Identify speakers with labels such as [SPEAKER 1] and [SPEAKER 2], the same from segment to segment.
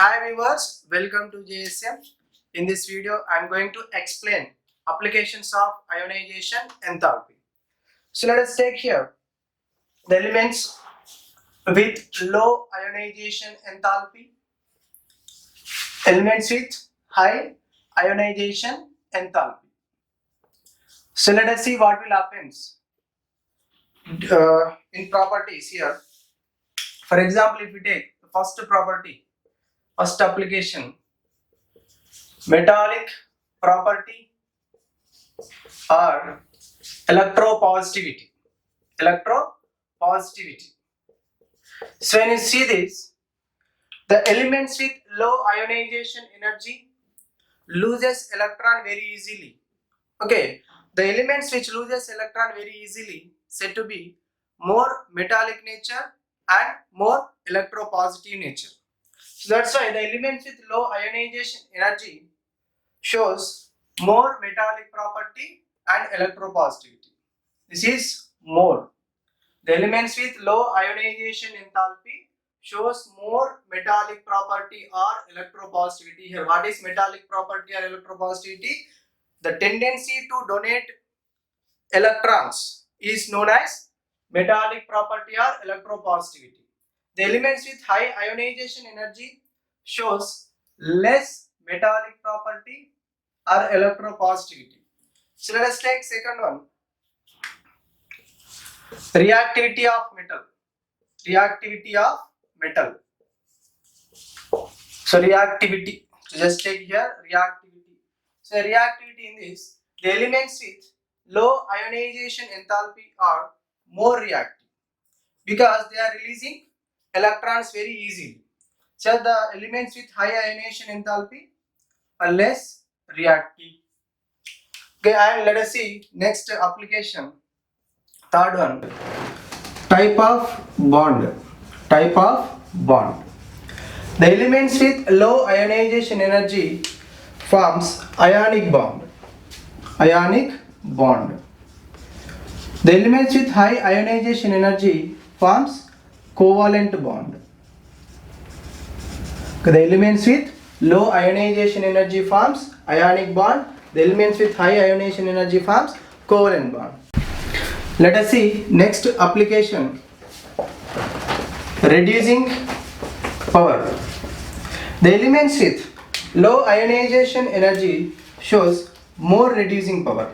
[SPEAKER 1] Hi viewers, welcome to JSM. In this video, I am going to explain applications of ionization enthalpy. So let us take here the elements with low ionization enthalpy, elements with high ionization enthalpy. So let us see what will happen in properties here. For example, if we take the first property, first application, metallic property or electropositivity. So when you see this, the elements with low ionization energy loses electron very easily. Okay, the elements which loses electron very easily said to be more metallic nature and more electropositive nature. So that's why the elements with low ionization energy shows more metallic property and electropositivity. This is more. The elements with low ionization enthalpy shows more metallic property or electropositivity. Here, what is metallic property or electropositivity? The tendency to donate electrons is known as metallic property or electropositivity. The elements with high ionization energy shows less metallic property or electropositivity. So let us take second one. Reactivity of metal. So reactivity. So just take here reactivity. So reactivity in this, the elements with low ionization enthalpy are more reactive because they are releasing electrons very easily. So the elements with high ionization enthalpy are less reactive. Okay, and let us see next application. Third one. Type of bond. The elements with low ionization energy forms ionic bond. The elements with high ionization energy forms covalent bond. The elements with low ionization energy forms ionic bond. The elements with high ionization energy forms covalent bond. Let us see next application. Reducing power. The elements with low ionization energy shows more reducing power.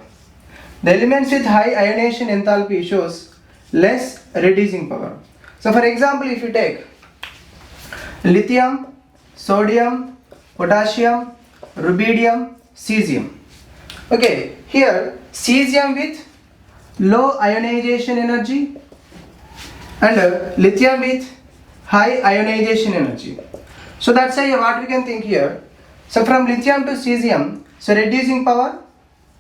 [SPEAKER 1] The elements with high ionization enthalpy shows less reducing power. So for example, if you take lithium, sodium, potassium, rubidium, cesium. Okay, here cesium with low ionization energy and lithium with high ionization energy. So that's why what we can think here. So from lithium to cesium, so reducing power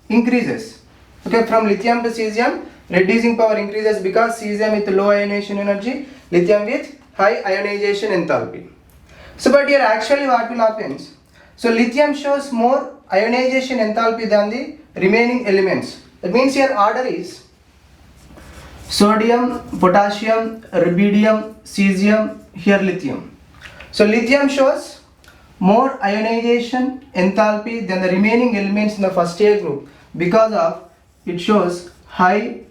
[SPEAKER 1] increases. Okay, from lithium to cesium, reducing power increases because cesium with low ionization energy, lithium with high ionization enthalpy. So but here actually what will happen? So lithium shows more ionization enthalpy than the remaining elements. That means here order is sodium, potassium, rubidium, cesium, here lithium. So lithium shows more ionization enthalpy than the remaining elements in the first A group because of it shows high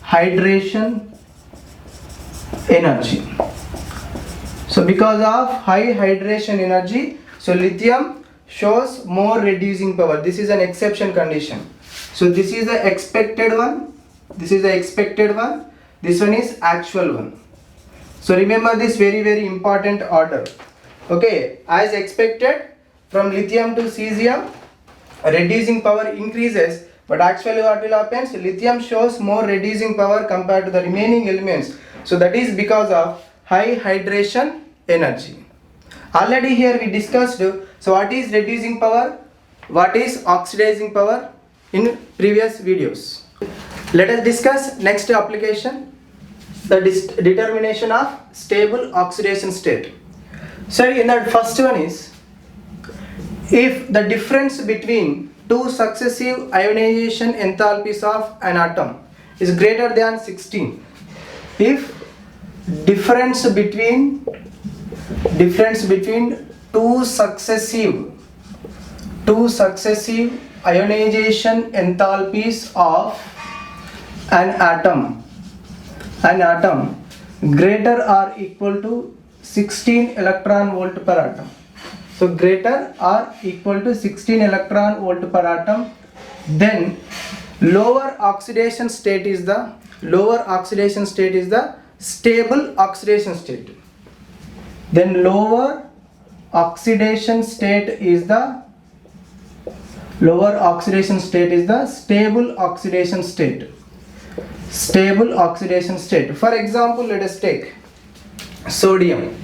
[SPEAKER 1] hydration energy. So because of high hydration energy, so lithium shows more reducing power. This is an exception condition. So this is the expected one. This one is actual one. So remember this very important order. Okay, as expected from lithium to cesium, reducing power increases, but actually what will happen? So lithium shows more reducing power compared to the remaining elements. So that is because of high hydration energy. Already here we discussed so what is reducing power, what is oxidizing power in previous videos. Let us discuss next application, the determination of stable oxidation state. So in that first one is, if the difference between two successive ionization enthalpies of an atom is greater than 16, if difference between two successive ionization enthalpies of an atom greater or equal to 16 electron volt per atom. So greater or equal to 16 electron volt per atom, then lower oxidation state is the stable oxidation state. Then lower oxidation state is the stable oxidation state. Stable oxidation state. For example, let us take sodium.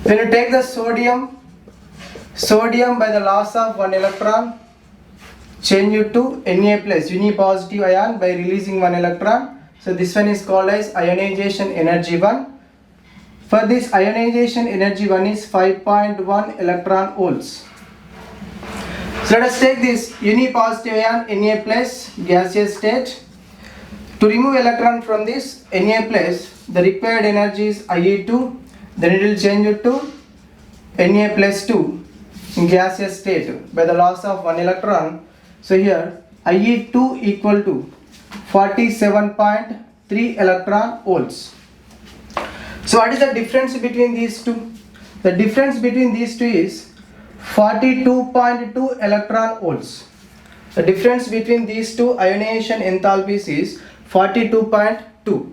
[SPEAKER 1] When you take the sodium by the loss of one electron, change it to Na plus, unipositive ion, by releasing one electron. So this one is called as ionization energy 1. For this ionization energy 1 is 5.1 electron volts. So let us take this unipositive ion Na plus gaseous state. To remove electron from this Na plus, the required energy is Ie2. Then it will change it to Na plus 2 in gaseous state by the loss of one electron. So here Ie2 equal to 47.3 electron volts. So what is the difference between these two? The difference between these two is 42.2 electron volts. The difference between these two ionization enthalpies is 42.2.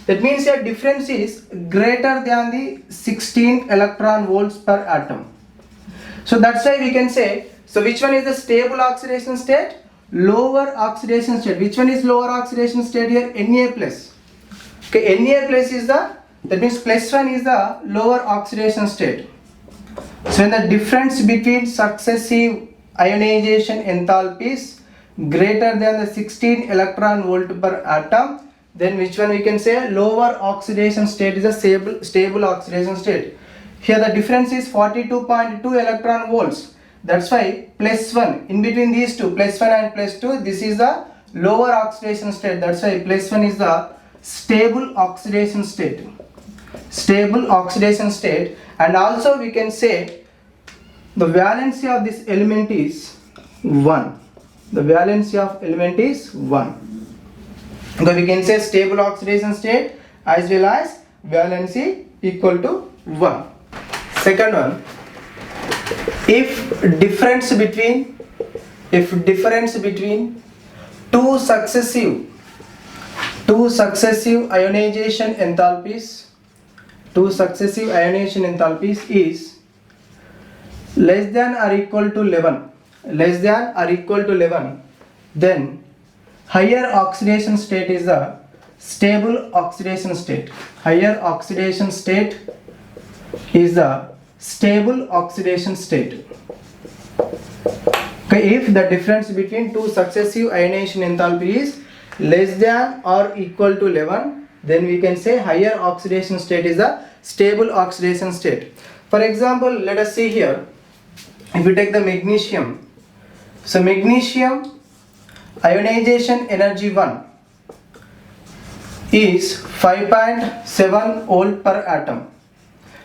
[SPEAKER 1] That means your difference is greater than the 16 electron volts per atom. So that's why we can say, so which one is the stable oxidation state? Lower oxidation state. Which one is lower oxidation state here? Na plus. Okay, Na plus is that means plus 1 is the lower oxidation state. So when the difference between successive ionization enthalpies greater than the 16 electron volt per atom, then which one we can say? Lower oxidation state is a stable oxidation state. Here the difference is 42.2 electron volts. That's why plus 1 in between these two, plus 1 and plus 2, this is the lower oxidation state. That's why plus 1 is the stable oxidation state. Stable oxidation state. And also we can say the valency of this element is 1. The valency of element is 1. So we can say stable oxidation state as well as valency equal to 1. Second one, if difference between two successive ionization enthalpies is less than or equal to 11, then higher oxidation state is the stable oxidation state. Higher oxidation state is the stable oxidation state. Okay, if the difference between two successive ionization enthalpy is less than or equal to 11, then we can say higher oxidation state is the stable oxidation state. For example, let us see here, if we take the magnesium, so magnesium ionization energy 1 is 5.7 volt per atom.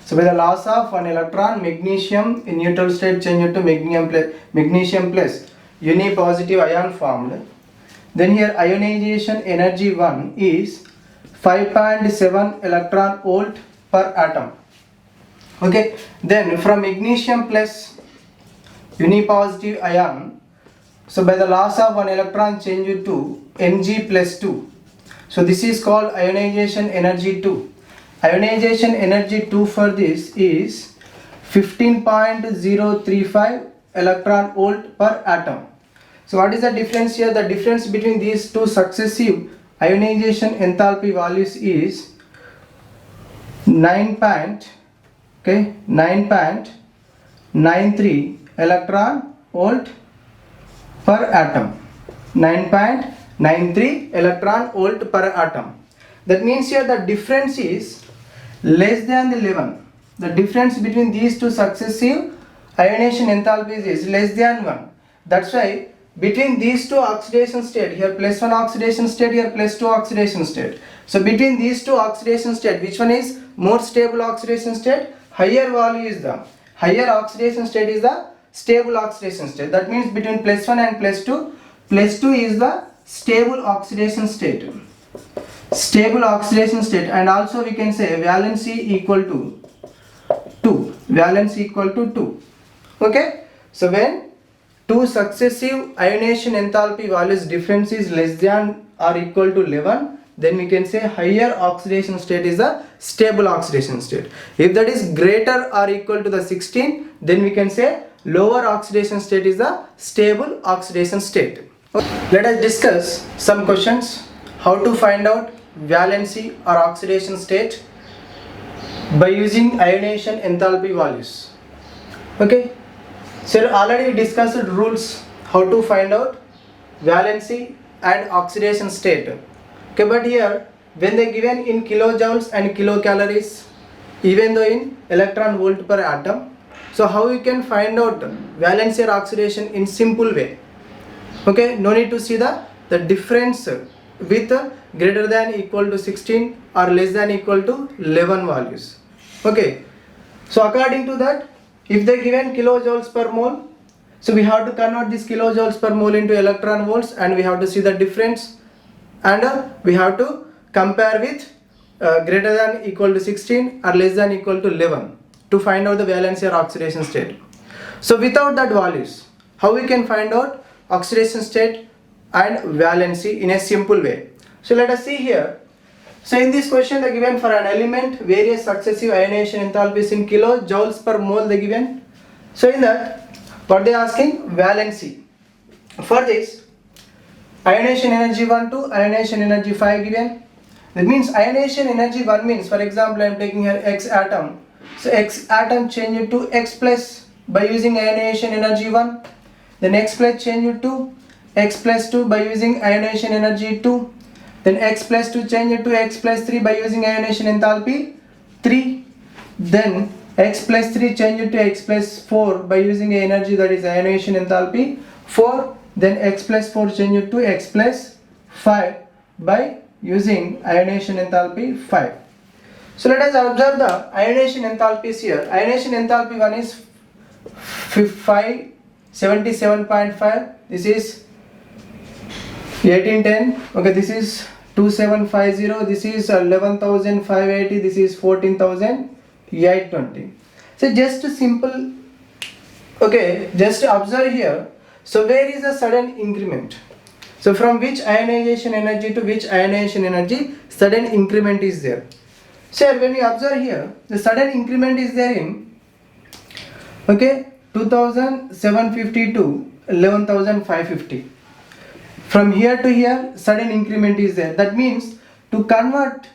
[SPEAKER 1] So by the loss of one electron, magnesium in neutral state changed to magnesium plus, unipositive ion formed. Then here ionization energy 1 is 5.7 electron volt per atom. Okay, then from magnesium plus unipositive ion, so by the loss of one electron change to Mg plus 2. So this is called ionization energy 2. Ionization energy 2 for this is 15.035 electron volt per atom. So what is the difference here? The difference between these two successive ionization enthalpy values is 9.93 electron volt per atom. 9.93 electron volt per atom. That means here the difference is less than the 11. The difference between these two successive ionization enthalpies is less than 1. That's why between these two oxidation state, here plus 1 oxidation state, here plus 2 oxidation state. So between these two oxidation state, which one is more stable oxidation state? higher value is the higher oxidation state is the stable oxidation state. That means between +1 and +2 is the stable oxidation state. Stable oxidation state, and also we can say valency equal to 2. Valence equal to 2. Okay. So when two successive ionization enthalpy values difference is less than or equal to 11, then we can say higher oxidation state is a stable oxidation state. If that is greater or equal to the 16, then we can say lower oxidation state is a stable oxidation state. Let us discuss some questions how to find out valency or oxidation state by using ionization enthalpy values. Okay. So already we discussed rules how to find out valency and oxidation state. Okay, but here when they given in kilojoules and kilocalories, even though in electron volt per atom, so how you can find out valency or oxidation in simple way. Okay, no need to see the difference with greater than equal to 16 or less than equal to 11 values. Okay, so according to that, if they given kilojoules per mole, so we have to convert this kilojoules per mole into electron volts, and we have to see the difference, and we have to compare with greater than equal to 16 or less than equal to 11 to find out the valency or oxidation state. So without that values, how we can find out oxidation state and valency in a simple way? So let us see here. So in this question they given for an element various successive ionization enthalpies in kilojoules per mole they given. So in that what they asking? Valency. For this ionization energy 1 to ionization energy 5 given. That means ionization energy 1 means, for example, I am taking here X atom. So X atom change it to X plus by using ionization energy 1. Then X plus change it to X plus 2 by using ionization energy 2. Then X plus 2 change it to X plus 3 by using ionization enthalpy 3. Then X plus 3 change it to X plus 4 by using energy, that is ionization enthalpy 4. Then X plus 4 change it to X plus 5 by using ionization enthalpy 5. So let us observe the ionization enthalpies here. Ionization enthalpy 1 is 577.5. This is 1810. Okay, this is 2750. This is 11,580. This is 14,820. So just simple. Okay, just observe here. So where is the sudden increment? So from which ionization energy to which ionization energy sudden increment is there? So when we observe here, the sudden increment is there in 2750 to 11,550. From here to here sudden increment is there. That means to convert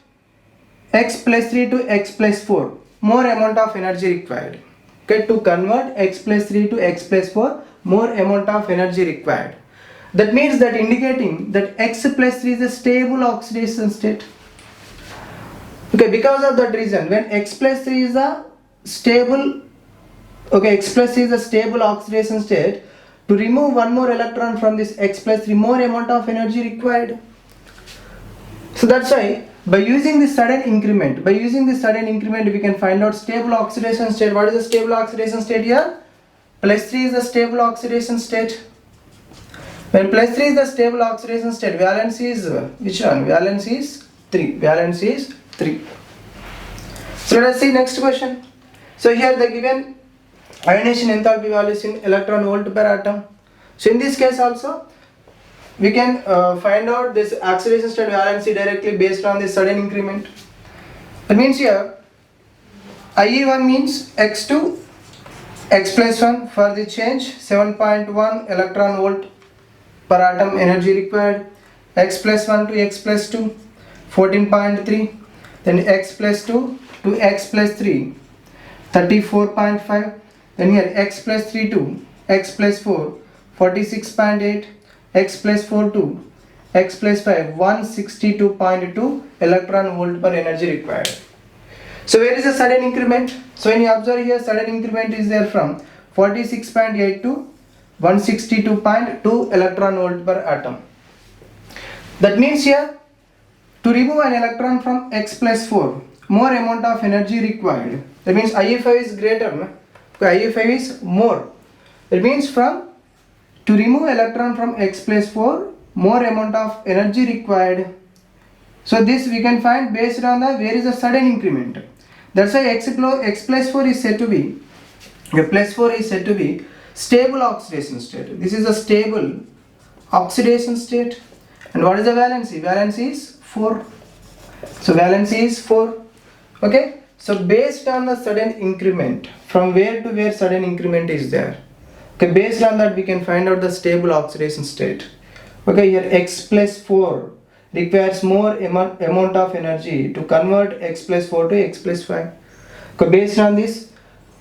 [SPEAKER 1] X plus 3 to X plus 4, more amount of energy required. Okay, to convert X plus 3 to X plus 4, more amount of energy required. That means that indicating that X plus 3 is a stable oxidation state. Okay, because of that reason, when X plus 3 is a stable, okay, X plus 3 is a stable oxidation state, to remove one more electron from this X plus 3, more amount of energy required. So that's why by using this sudden increment, we can find out stable oxidation state. What is the stable oxidation state here? Plus 3 is the stable oxidation state. When plus 3 is the stable oxidation state, valence is which one? Valence is 3. Valence is 3. So let us see next question. So here they given ionization enthalpy values in electron volt per atom. So in this case also we can find out this oxidation state valency directly based on this sudden increment. That means here IE1 means X2 X plus 1 for the change 7.1 electron volt per atom energy required. X plus 1 to X plus 2 14.3. Then X plus 2 to X plus 3 34.5. Then here X plus 3 to X plus 4 46.8. X plus 4 to X plus 5 162.2 electron volt per energy required. So where is the sudden increment? So when you observe here, sudden increment is there from 46.8 to 162.2 electron volt per atom. That means here to remove an electron from X plus 4, more amount of energy required. That means IE5 is greater, no? Okay, IE5 is more. It means to remove electron from X plus 4, more amount of energy required. So this we can find based on where is the sudden increment. That's why X plus 4 is said to be, plus 4 is said to be stable oxidation state. This is a stable oxidation state. And what is the valency? Valency is 4. So valency is 4. Okay. So based on the sudden increment, from where to where sudden increment is there. Okay, based on that we can find out the stable oxidation state. Okay, here X plus 4 requires more amount of energy to convert X plus 4 to X plus 5. Okay, based on this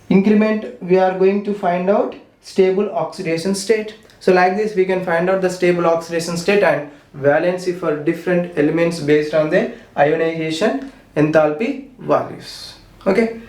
[SPEAKER 1] increment we are going to find out stable oxidation state. So like this we can find out the stable oxidation state and valency for different elements based on their ionization enthalpy values. Okay.